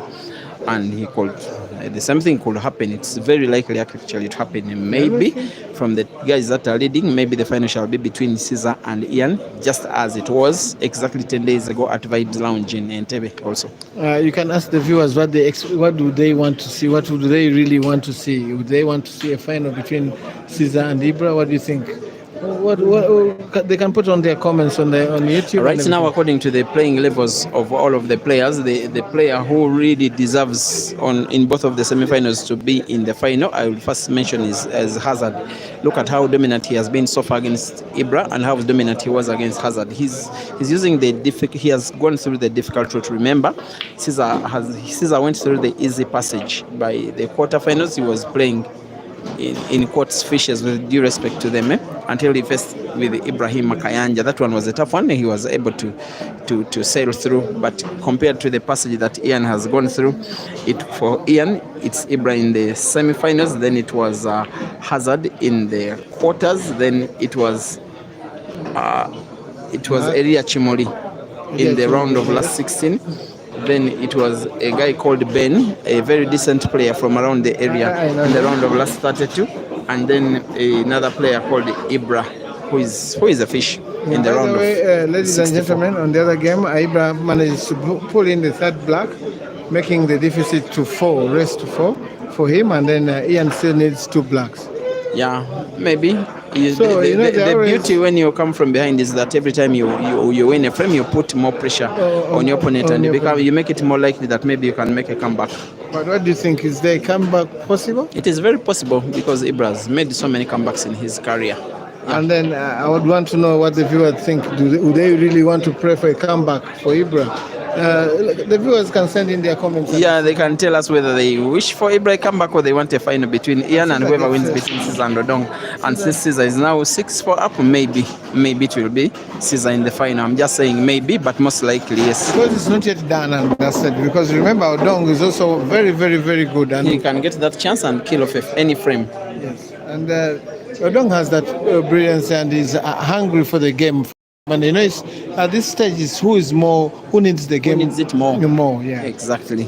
And he called, the same thing could happen. It's very likely actually to happen. Maybe from the guys that are leading, maybe the final shall be between Caesar and Ian, just as it was exactly 10 days ago at Vibes Lounge in Entebbe also. You can ask the viewers what do they want to see? What do they really want to see? Would they want to see a final between Caesar and Ibra? What do you think? What they can put on their comments on YouTube. Right now, according to the playing levels of all of the players, the player who really deserves in both of the semi-finals to be in the final, I will first mention is Hazard. Look at how dominant he has been so far against Ibra and how dominant he was against Hazard. He's using he has gone through the difficult route. Remember, Caesar went through the easy passage. By the quarterfinals, he was playing in quotes fishes, with due respect to them, until he faced with Ibrahim Makayanja. That one was a tough one. He was able to sail through, but compared to the passage that Ian has gone through, for Ian it's Ibra in the semi-finals, then it was Hazard in the quarters, then it was Elia Chimoli in the round of last 16. Then it was a guy called Ben, a very decent player from around the area, in the round of last 32. And then another player called Ibra, who is a fish in the round of ladies 64. and gentlemen, on the other game, Ibra managed to pull in the third black, making the deficit to 4, raised to 4 for him, and then Ian still needs 2 blacks. Yeah, maybe. So, the beauty when you come from behind is that every time you win a frame, you put more pressure on your opponent, and you make it more likely that maybe you can make a comeback. But what do you think? Is the comeback possible? It is very possible, because Ibra has made so many comebacks in his career. Yeah. And then I would want to know what the viewers think. Do they really want to pray for a comeback for Ibra? The viewers can send in their comments. Yeah, they can tell us whether they wish for Ibra a comeback or they want a final between Ian and whoever wins between Caesar and Odong. And since Caesar is now 6-4 up, maybe it will be Caesar in the final. I'm just saying maybe, but most likely yes. Because it's not yet done and dusted. Because remember, Odong is also very, very, very good. And he can get that chance and kill off any frame. Yes, and Odong has that brilliance and is hungry for the game. And it's, at this stage, it's who needs the game. Who needs it more. More, yeah. Exactly.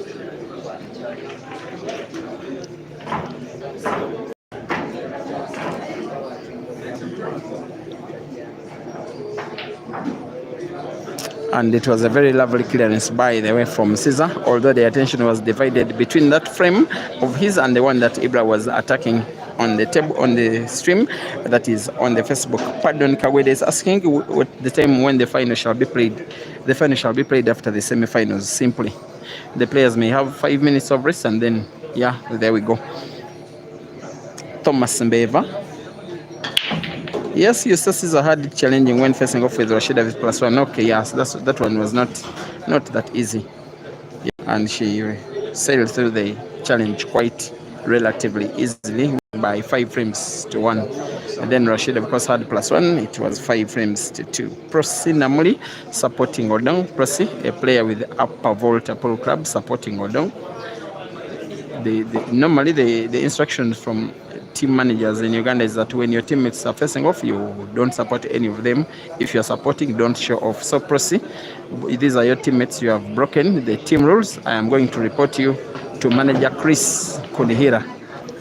And it was a very lovely clearance, by the way, from Caesar, although the attention was divided between that frame of his and the one that Ibra was attacking on the table, on the stream that is on the Facebook. Pardon Kawede is asking what the time when the final shall be played. The final shall be played after the semi-finals, simply. The players may have 5 minutes of rest, and then, yeah, there we go. Thomas Mbeva. Yes, Eustace are hard challenging when facing off with Rashida with +1. Okay, yes, that one was not that easy. Yeah, and she sailed through the challenge quite relatively easily by 5 frames to 1. And then Rashid, of course, had +1. It was 5 frames to 2. Prosi Namuli supporting Odong. Prosi, a player with Upper Volta Polo Club, supporting Odong. Normally the instructions from team managers in Uganda is that when your teammates are facing off, you don't support any of them. If you're supporting, don't show off. So Prosi, these are your teammates. You have broken the team rules. I am going to report you to manager Chris Kunihira.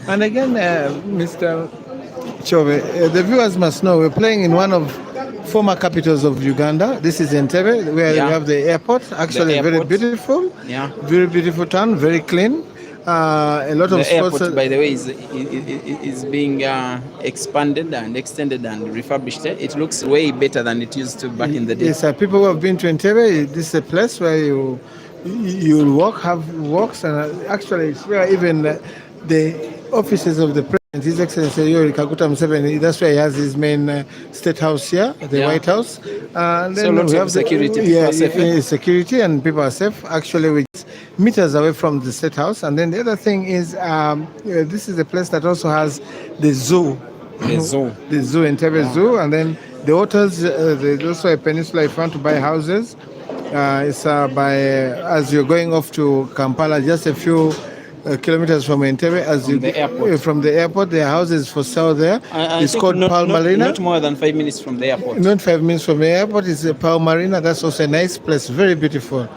And again, Mr. Chove, the viewers must know we're playing in one of former capitals of Uganda. This is Entebbe, where you have the airport. Actually, very beautiful. Yeah. Very beautiful town, very clean. A lot of the sports. Airport, by the way, is being expanded and extended and refurbished. It looks way better than it used to back in the day. Yes, people who have been to Entebbe, this is a place where you walk, have walks, and actually it's where even the offices of the And His Excellency Yoweri Kaguta Museveni, that's why he has his main state house here, the White House. And So then lots we of have security, people are safe, security and people are safe. Actually, we're just meters away from the state house. And then the other thing is, this is a place that also has the zoo. The zoo. The zoo, Entebbe Zoo. And then the hotels, there's also a peninsula if you want to buy houses. It's as you're going off to Kampala, just a few kilometers from Entebbe. From the airport, there are houses for sale there. It's called Pearl Marina. Not more than 5 minutes from the airport. Not 5 minutes from the airport. It's a Pearl Marina. That's also a nice place, very beautiful.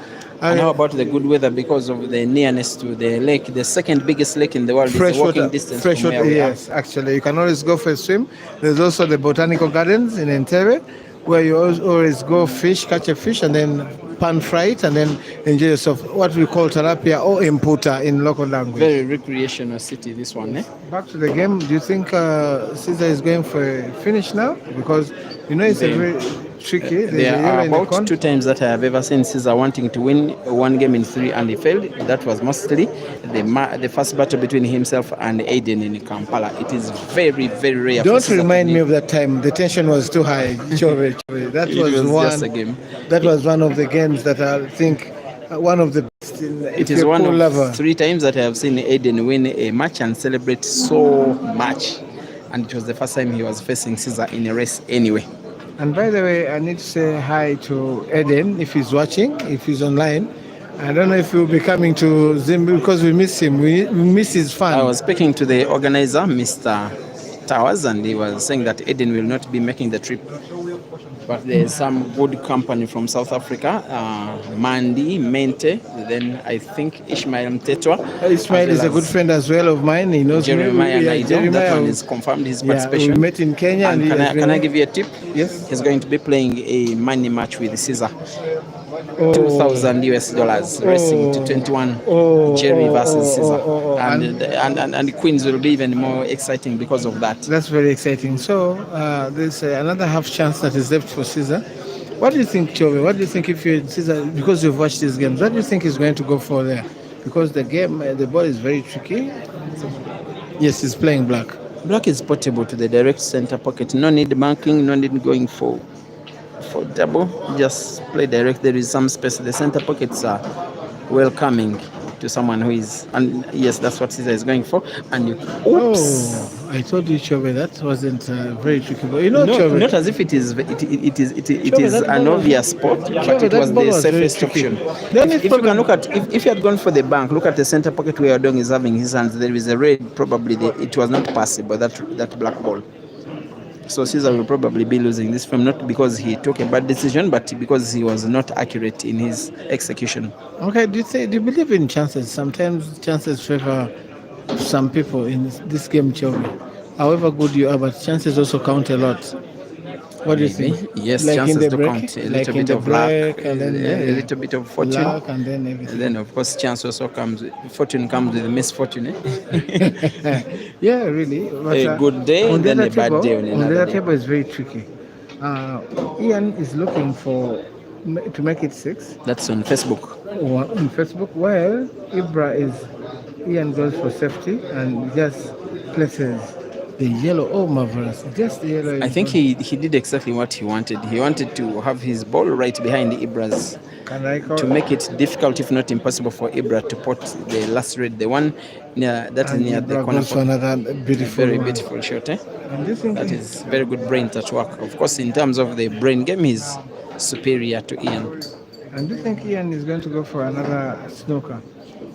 And how about the good weather because of the nearness to the lake, the second biggest lake in the world? Is a walking distance fresh from water, where we are. yes. Actually, you can always go for a swim. There's also the botanical gardens in Entebbe, where you always go fish, catch a fish, and then pan fry it, and then enjoy yourself. What we call tilapia or imputa in local language. Very recreational city, this one, eh? Back to the game. Do you think Caesar is going for a finish now? Because it's a very tricky. There are about 2 times that I have ever seen Caesar wanting to win 1 game in 3 and he failed. That was mostly the first battle between himself and Aiden in Kampala. It is very, very rare. Don't remind me of that time. The tension was too high. Chove. That was just a game. That was one of the games that I think one of the best. It is one of 3 times that I have seen Aiden win a match and celebrate so much. And it was the first time he was facing Caesar in a race anyway. And by the way, I need to say hi to Eden if he's watching, if he's online. I don't know if he'll be coming to Zimbabwe because we miss him. We miss his fun. I was speaking to the organizer, Mr. Towers, and he was saying that Eden will not be making the trip. But there's some good company from South Africa, Mandy, Mente, then I think Ishmael Mtetwa. Ishmael is a good friend as well of mine. He knows Jeremiah me. That one is confirmed his participation. We met in Kenya. And can I give you a tip? Yes. He's going to be playing a money match with Caesar. $2,000 racing to 21. Jerry versus Caesar. And Queens will be even more exciting because of that. That's very exciting. So there's another half chance that is left for Caesar. What do you think, Chove? What do you think if you're Caesar, because you've watched these games, what do you think he's going to go for there? Because the game, the ball is very tricky. Yes, he's playing black. Black is portable to the direct center pocket. No need marking, no need going for double. Just play direct. There is some space. The center pockets are welcoming to someone who is, and yes, that's what Caesar is going for. And you, oops! I told you, Chove, that wasn't very tricky. But Chove, not as if it is an obvious spot, but it was the safest option. If you can look at, if you had gone for the bank, look at the center pocket where Odong is having his hands. There is a red. Probably it was not passable, that black ball. So Caesar will probably be losing this frame, not because he took a bad decision, but because he was not accurate in his execution. Okay, do you believe in chances? Sometimes chances favor some people in this game, Chove. However good you are, but chances also count a lot. What do you think? Yes, like chances do break, count. A like little bit of luck, a little bit of fortune. Luck and then everything. And then, of course, chance also comes. Fortune comes with misfortune. Yeah, really. But, a good day and then a bad day on another day. The day. table is very tricky. Ian is looking to make it 6. That's on Facebook. On Facebook. Well, Ian goes for safety and just places the yellow. Oh, marvelous. Just the yellow. I think he did exactly what he wanted. He wanted to have his ball right behind Ibra's to make it difficult, if not impossible, for Ibra to put the last red, the one near the corner. Another beautiful, very beautiful shot. That is very good brains at work. Of course, in terms of the brain game, he's superior to Ian. And do you think Ian is going to go for another snooker?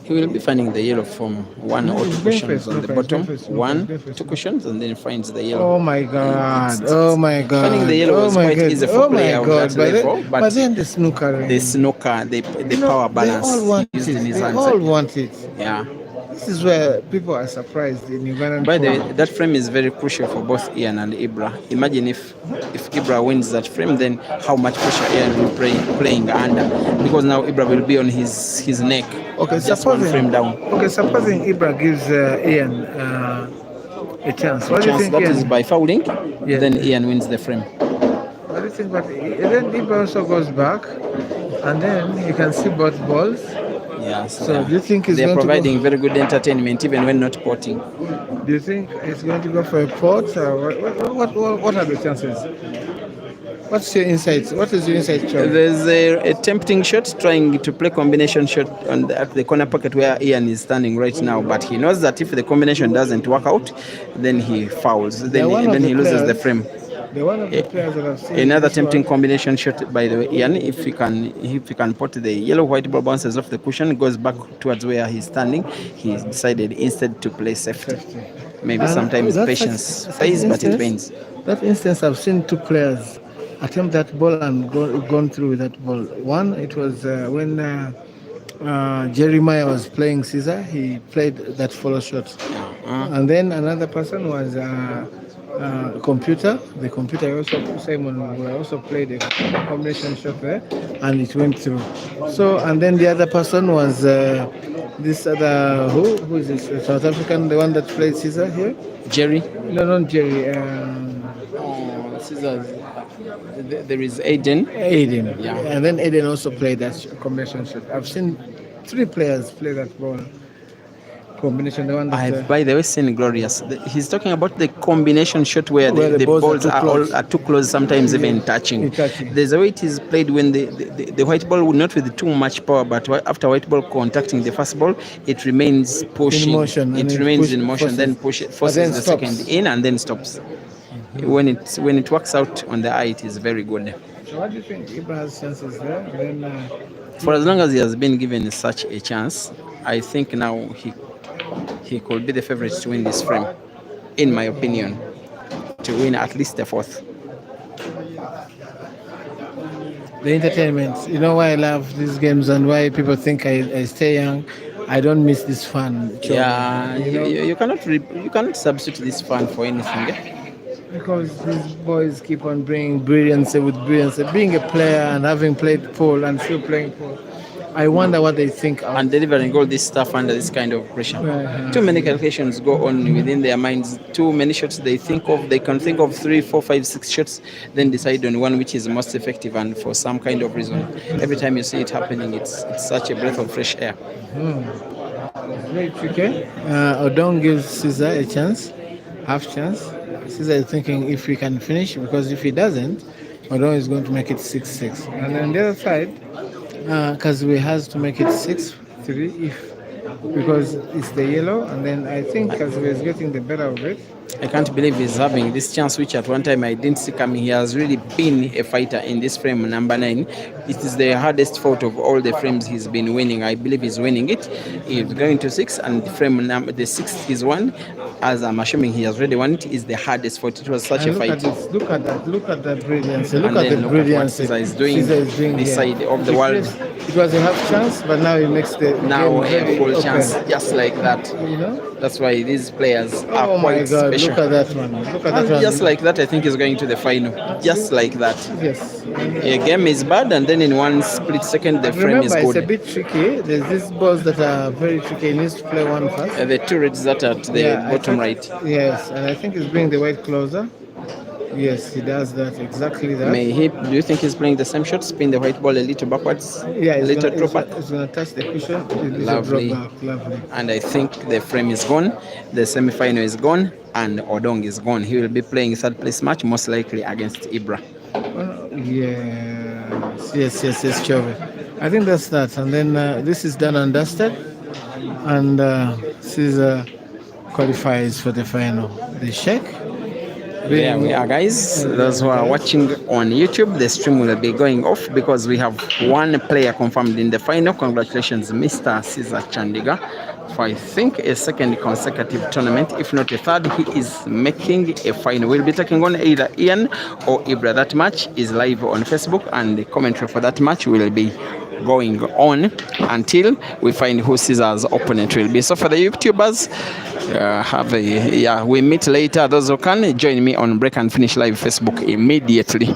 He will be finding the yellow from 1 or 2 cushions on the bottom. 1, 2 cushions, and then finds the yellow. Oh my God! Oh my God! Finding the yellow was quite easy for player of that level. But then the snooker. The power balance. They all want it. They all want it. Yeah. This is where people are surprised in Uganda. By the way, that frame is very crucial for both Ian and Ibra. Imagine if Ibra wins that frame, then how much pressure Ian will be playing under. Because now Ibra will be on his neck. Okay, just one frame down. Okay, supposing Ibra gives Ian a chance. What do you think? That is by fouling. Yes. Then Ian wins the frame. What do you think? But then Ibra also goes back, and then you can see both balls. Yeah, So do you think it's they're going providing to go? very good entertainment even when not porting. Do you think it's going to go for a port? Or what are the chances? What's your insight? What is your insight, Charlie? There's a tempting shot trying to play combination shot at the corner pocket where Ian is standing right now, but he knows that if the combination doesn't work out, then he fouls. Then he loses the frame. They're one of the players that I've seen. Another this tempting one. combination shot, by the way, Ian. If he can put the yellow white ball bounces off the cushion, goes back towards where he's standing. He decided instead to play safety. Maybe And sometimes that's patience pays, but it pains. That instance, I've seen two players attempt that ball and gone through with that ball. One, it was when Jeremiah was playing Caesar. He played that follow shot, and then another person was computer. The computer also Simon also played a combination shot there, and it went through. So, and then the other person was this other who is this South African, the one that played Caesar here? Jerry. No, not Jerry. Caesar. There is Aiden. Yeah. And then Aiden also played that combination shot. I've seen 3 players play that ball combination. The one that, I've, by the way, seen Glorious. He's talking about the combination shot where the balls are too close, sometimes even touching. There's a way it is played when the white ball would not with too much power, but after white ball contacting the first ball, it remains pushing. In motion. It remains in motion, then forces the second in and then stops. When it works out on the eye, it is very good. So what do you think Ibra has chances there? Then, for as long as he has been given such a chance, I think now he could be the favorite to win this frame, in my opinion, to win at least the 4th. The entertainment. You know why I love these games and why people think I stay young. I don't miss this fun. Yeah, you cannot substitute this fun for anything. Because these boys keep on bringing brilliance with brilliance. Being a player and having played pool and still playing pool, I wonder what they think. And delivering all this stuff under this kind of pressure. Too many calculations go on within their minds. Too many shots they think of. They can think of 3, 4, 5, 6 shots, then decide on one which is most effective. And for some kind of reason, every time you see it happening, it's such a breath of fresh air. It's very tricky. Odong gives Caesar a chance, half chance. Caesar is thinking if he can finish, because if he doesn't, Odong is going to make it 6-6. And on the other side, Kazue has to make it 6-3 because it's the yellow, and then I think Kazue is getting the better of it. I can't believe he's having this chance, which at one time I didn't see coming. He has really been a fighter in this frame, number 9. It is the hardest fought of all the frames he's been winning. I believe he's winning it. He's going to 6, and the frame number, the 6th is one. As I'm assuming he has already won it, is the hardest fought. It was such a fight. Look at that. Look at that brilliance. Look at the brilliance Caesar is doing this side of the world. It was a half chance, but now he makes the now game a full chance, just like that. You know? That's why these players are quite God, special. Look at that one. Look at that one. Just like that, I think he's going to the final. Just like that. Yes. A game is bad, and then in one split second, the frame is good. It's a bit tricky. There's these balls that are very tricky. He needs to play one first. The 2 reds that are at the bottom right. Yes, and I think he's bringing the white closer. Yes, he does that, exactly that. Do you think he's playing the same shot, spin the white ball a little backwards? Yeah, a little drop back? It's going to touch the cushion. Lovely. Lovely. And I think the frame is gone, the semi-final is gone, and Odong is gone. He will be playing 3rd place match, most likely against Ibra. Yes, Chove. I think that's that. And then this is done and dusted. And Caesar qualifies for the final. The Sheikh. There we are, guys. Those who are watching on YouTube, the stream will be going off because we have one player confirmed in the final. Congratulations, Mr. Caesar Chandiga, for I think a 2nd consecutive tournament, if not a 3rd. He is making a final. We'll be taking on either Ian or Ibra. That match is live on Facebook, and the commentary for that match will be going on until we find who Caesar's opponent will be. So for the YouTubers, we meet later. Those who can join me on Break and Finish Live Facebook immediately.